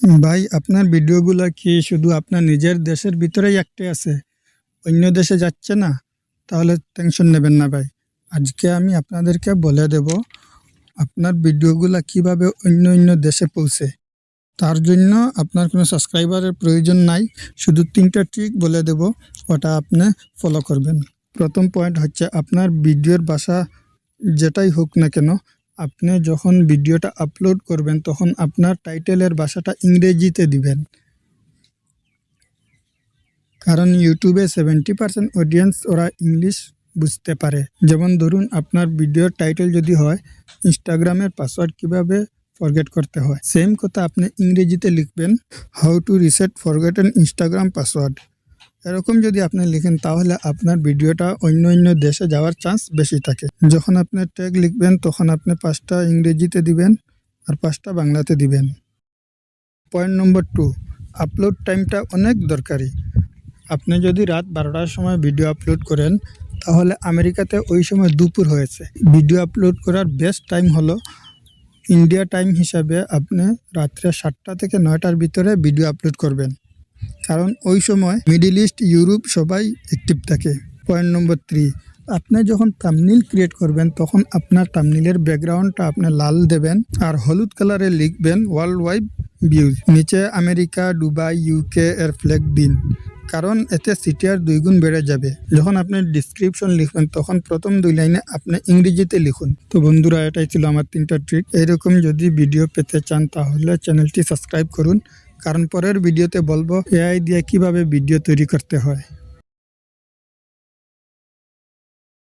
ভাই, আপনার ভিডিওগুলা কি শুধু আপনার নিজের দেশের ভিতরেই একটাই আছে, অন্য দেশে যাচ্ছে না? তাহলে টেনশন নেবেন না ভাই। আজকে আমি আপনাদেরকে বলে দেব আপনার ভিডিওগুলা কিভাবে অন্য দেশে পৌঁছে। তার জন্য আপনার কোনো সাবস্ক্রাইবারের প্রয়োজন নাই। শুধু ৩টা ট্রিক বলে দেব, ওটা আপনি ফলো করবেন। প্রথম পয়েন্ট হচ্ছে, আপনার ভিডিওর ভাষা যেটাই হোক না কেন, আপনি যখন ভিডিওটা আপলোড করবেন তখন আপনার টাইটেলের ভাষাটা ইংরেজিতে দিবেন। কারণ ইউটিউবে 70% অডিয়েন্স ওরা ইংলিশ বুঝতে পারে। যেমন ধরুন, আপনার ভিডিওর টাইটেল যদি হয় ইনস্টাগ্রামের পাসওয়ার্ড কিভাবে ফরগেট করতে হয়, সেম কথা আপনি ইংরেজিতে লিখবেন, how to reset forgotten Instagram password. এরকম যদি আপনি লিখেন তাহলে আপনার ভিডিওটা অন্য দেশে যাওয়ার চান্স বেশি থাকে। যখন আপনি ট্যাগ লিখবেন তখন আপনি 5টা ইংরেজিতে দিবেন আর 5টা বাংলাতে দিবেন। পয়েন্ট নম্বর 2, আপলোড টাইমটা অনেক দরকারি। আপনি যদি রাত 12টার সময় ভিডিও আপলোড করেন তাহলে আমেরিকাতে ওই সময় দুপুর হয়েছে। ভিডিও আপলোড করার বেস্ট টাইম হলো ইন্ডিয়া টাইম হিসাবে আপনি রাত্রে 7টা থেকে 9টার ভিতরে ভিডিও আপলোড করবেন, কারণ ওই সময় মিডল ইস্ট, ইউরোপ সবাই অ্যাক্টিভ থাকে। পয়েন্ট নম্বর 3, আপনি যখন থাম্বনেইল ক্রিয়েট করবেন তখন আপনার থাম্বনেইলের ব্যাকগ্রাউন্ডটা আপনি লাল দেবেন আর হলুদ কালারে লিখবেন ওয়ার্ল্ড ওয়াইড ভিউজ। নিচে আমেরিকা, দুবাই, ইউকে এর ফ্ল্যাগ দিন, কারণ এতে সিটিআর 2 গুণ বেড়ে যাবে। যখন আপনি ডিসক্রিপশন লিখবেন তখন প্রথম 2 লাইনে আপনি ইংরেজিতে লিখুন। তো বন্ধুরা, এটাই ছিল আমার 3টা ট্রিক। এইরকম যদি ভিডিও পেতে চান তাহলে চ্যানেলটি সাবস্ক্রাইব করুন, কারণ পরের ভিডিওতে বলবো এআই দিয়ে কিভাবে ভিডিও তৈরি করতে হয়।